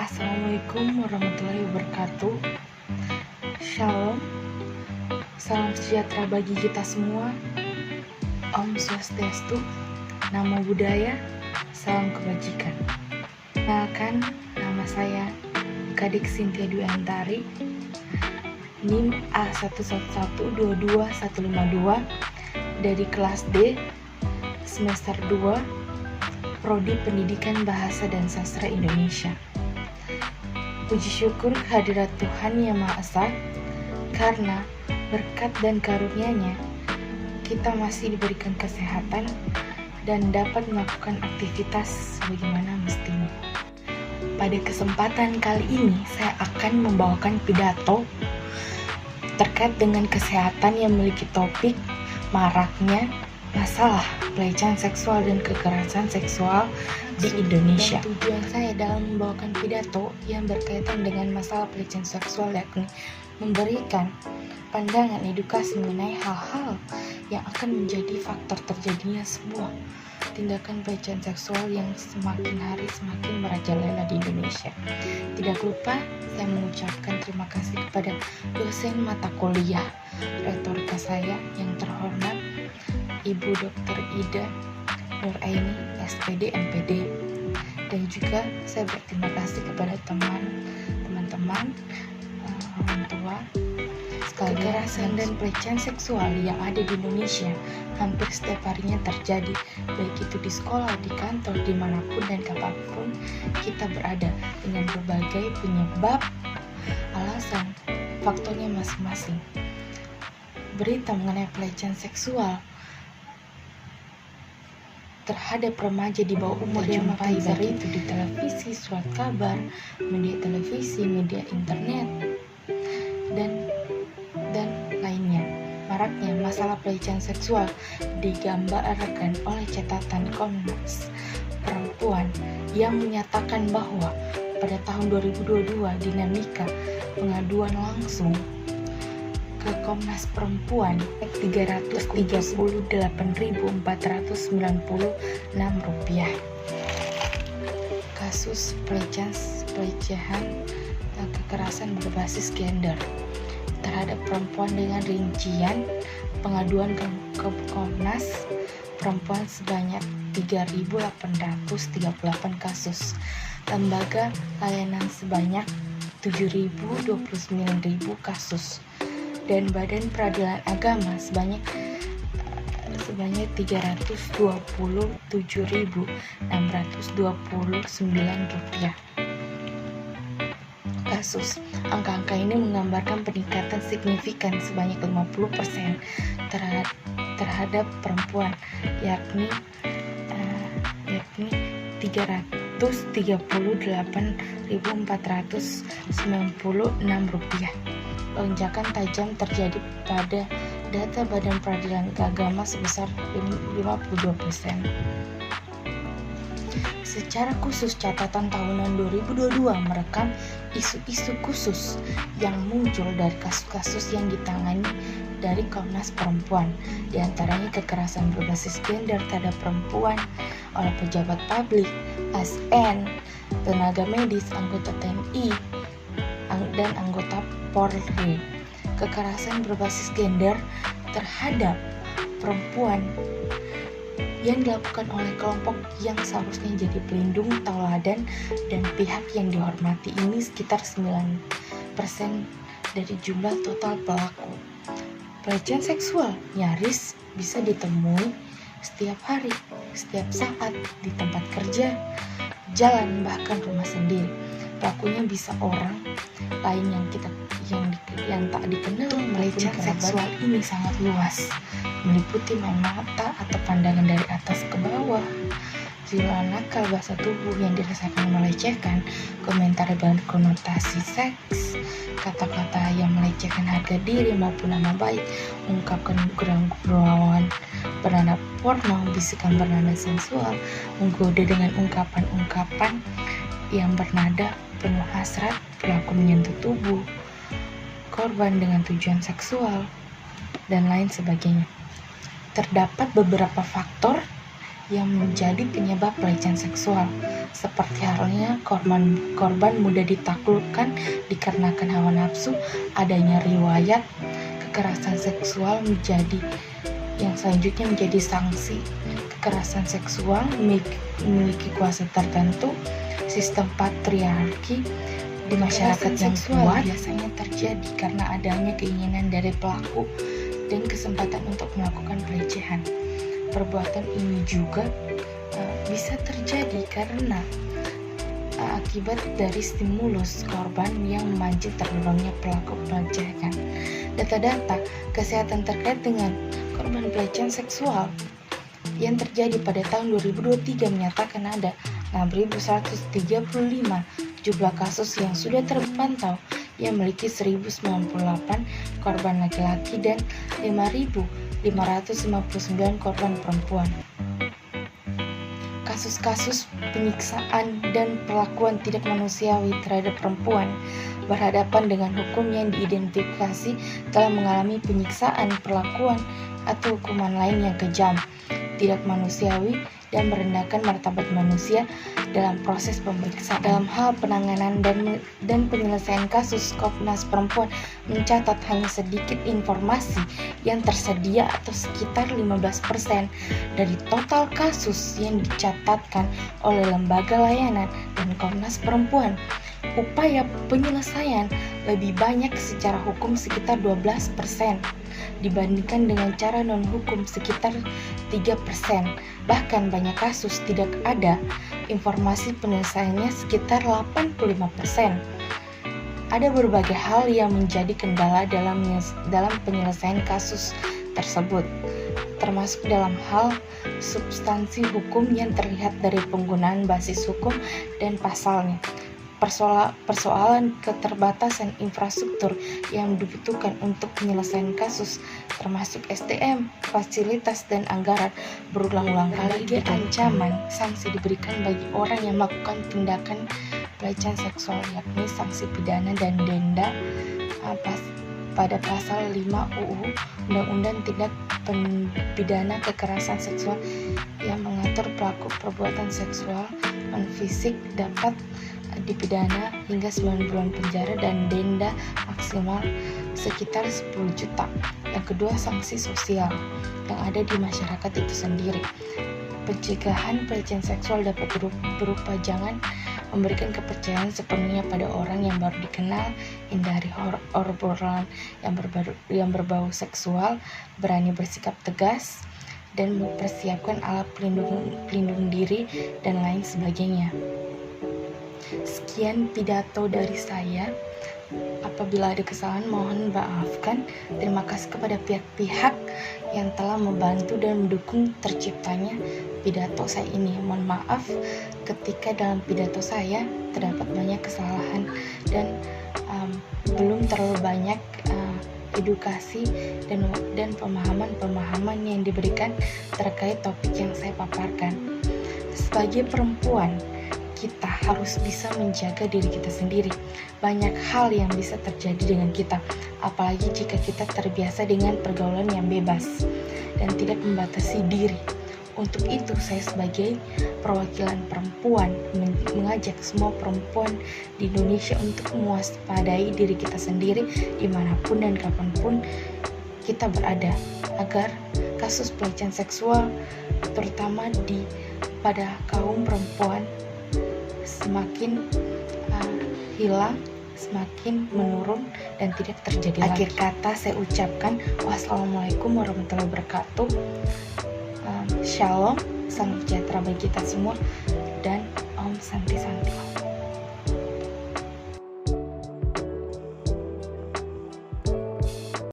Assalamualaikum warahmatullahi wabarakatuh. Shalom, salam sejahtera bagi kita semua. Om Swastiastu, Namo Buddhaya, salam kebajikan. Kenalkan, nama saya Kadik Cynthia Dwi Antari, NIM A11122152 dari kelas D, semester 2, Prodi Pendidikan Bahasa dan Sastra Indonesia. Puji syukur kehadirat Tuhan Yang Maha Esa, karena berkat dan karunia-Nya kita masih diberikan kesehatan dan dapat melakukan aktivitas sebagaimana mestinya. Pada kesempatan kali ini saya akan membawakan pidato terkait dengan kesehatan yang memiliki topik maraknya masalah pelecehan seksual dan kekerasan seksual di Indonesia. Dan tujuan saya dalam membawakan pidato yang berkaitan dengan masalah pelecehan seksual yakni memberikan pandangan edukasi mengenai hal-hal yang akan menjadi faktor terjadinya sebuah tindakan pelecehan seksual yang semakin hari semakin merajalela di Indonesia. Tidak lupa saya mengucapkan terima kasih kepada dosen mata kuliah retorika saya yang terhormat Ibu Dr. Ida Nuraini, SPD, MPD. Dan juga saya berterima kasih kepada teman-teman, orang tua sekalian. Kekerasan dan pelecehan seksual yang ada di Indonesia hampir setiap harinya terjadi, baik itu di sekolah, di kantor, dimanapun dan kapanpun kita berada, dengan berbagai penyebab, alasan, faktornya masing-masing. Berita mengenai pelecehan seksual terhadap remaja di bawah umur dijumpai baik itu di televisi, surat kabar, media televisi, media internet, dan lainnya. Maraknya masalah pelecehan seksual digambarkan oleh catatan Komnas Perempuan yang menyatakan bahwa pada tahun 2022 dinamika pengaduan langsung ke Komnas Perempuan Rp338.496. Kasus pelecehan dan kekerasan berbasis gender terhadap perempuan dengan rincian pengaduan ke Komnas Perempuan sebanyak 3.838 kasus, lembaga layanan sebanyak 7.029.000 kasus, dan Badan Peradilan Agama sebanyak 327.629 kasus. Angka-angka ini menggambarkan peningkatan signifikan sebanyak 50% terhadap perempuan, yakni 338.496. Lonjakan tajam terjadi pada data Badan Peradilan Agama sebesar 52%. Secara khusus, catatan tahunan 2022 merekam isu-isu khusus yang muncul dari kasus-kasus yang ditangani dari Komnas Perempuan, di antaranya kekerasan berbasis gender terhadap perempuan oleh pejabat publik, ASN, tenaga medis, anggota TNI, dan anggota Polri. Kekerasan berbasis gender terhadap perempuan yang dilakukan oleh kelompok yang seharusnya jadi pelindung, tauladan, dan pihak yang dihormati ini sekitar 9% dari jumlah total pelaku. Pelecehan seksual nyaris bisa ditemui setiap hari, setiap saat, di tempat kerja, jalan, bahkan rumah sendiri. Pelakunya bisa orang lain yang tak dikenal. Pelecehan seksual ini sangat luas, meliputi main mata atau pandangan dari atas ke bawah, zila nakal, bahasa tubuh yang dirasakan melecehkan, komentar berkonotasi seks, kata-kata yang melecehkan harga diri maupun nama baik, mengungkapkan gurauan bernada porno, bisikan bernada sensual, menggoda dengan ungkapan-ungkapan yang bernada penuh hasrat, pelaku menyentuh tubuh korban dengan tujuan seksual, dan lain sebagainya. Terdapat beberapa faktor yang menjadi penyebab pelecehan seksual. Seperti halnya korban mudah ditaklukkan dikarenakan hawa nafsu, adanya riwayat kekerasan seksual yang selanjutnya menjadi sanksi. Kekerasan seksual memiliki kuasa tertentu, sistem patriarki di masyarakat yang kuat biasanya terjadi karena adanya keinginan dari pelaku dan kesempatan untuk melakukan pelecehan. Perbuatan ini juga bisa terjadi karena akibat dari stimulus korban yang memancing terdorongnya pelaku pelecehan. Data-data kesehatan terkait dengan korban pelecehan seksual yang terjadi pada tahun 2023 menyatakan ada 6.135 jumlah kasus yang sudah terpantau, yang memiliki 1.098 korban laki-laki dan 5.559 korban perempuan. Kasus-kasus penyiksaan dan perlakuan tidak manusiawi terhadap perempuan berhadapan dengan hukum yang diidentifikasi telah mengalami penyiksaan, perlakuan, atau hukuman lain yang kejam, tidak manusiawi, dan merendahkan martabat manusia dalam proses pemeriksaan. Dalam hal penanganan dan penyelesaian kasus, Komnas Perempuan mencatat hanya sedikit informasi yang tersedia atau sekitar 15% dari total kasus yang dicatatkan oleh lembaga layanan dan Komnas Perempuan. Upaya penyelesaian lebih banyak secara hukum sekitar 12% dibandingkan dengan cara non-hukum sekitar 3%. Bahkan banyak kasus tidak ada informasi penyelesaiannya sekitar 85%. Ada berbagai hal yang menjadi kendala dalam penyelesaian kasus tersebut, termasuk dalam hal substansi hukum yang terlihat dari penggunaan basis hukum dan pasalnya. Persoalan keterbatasan infrastruktur yang dibutuhkan untuk penyelesaian kasus, termasuk SDM, fasilitas, dan anggaran, berulang-ulang kali ancaman sanksi diberikan bagi orang yang melakukan tindakan pelecehan seksual, yakni sanksi pidana dan denda pada pasal 5 UU Undang-Undang Tindak Pidana Kekerasan Seksual yang mengatur pelaku perbuatan seksual non-fisik dapat dipidana hingga 9 bulan penjara dan denda maksimal sekitar 10 juta. Yang kedua, sanksi sosial yang ada di masyarakat itu sendiri. Pencegahan pelecehan seksual dapat berupa jangan memberikan kepercayaan sepenuhnya pada orang yang baru dikenal, hindari obrolan yang berbau seksual, berani bersikap tegas, dan mempersiapkan alat pelindung diri dan lain sebagainya. Sekian pidato dari saya. Apabila ada kesalahan mohon maafkan. Terima kasih kepada pihak-pihak yang telah membantu dan mendukung terciptanya pidato saya ini. Mohon maaf ketika dalam pidato saya terdapat banyak kesalahan dan belum terlalu banyak edukasi dan pemahaman yang diberikan terkait topik yang saya paparkan. Sebagai perempuan, kita harus bisa menjaga diri kita sendiri. Banyak hal yang bisa terjadi dengan kita, apalagi jika kita terbiasa dengan pergaulan yang bebas dan tidak membatasi diri. Untuk itu, saya sebagai perwakilan perempuan mengajak semua perempuan di Indonesia untuk mewaspadai diri kita sendiri dimanapun dan kapanpun kita berada, agar kasus pelecehan seksual terutama pada kaum perempuan semakin hilang, semakin menurun dan tidak terjadi lagi. Akhir kata saya ucapkan wassalamualaikum warahmatullahi wabarakatuh. Shalom, salam sejahtera bagi kita semua, dan Om Santi Santi.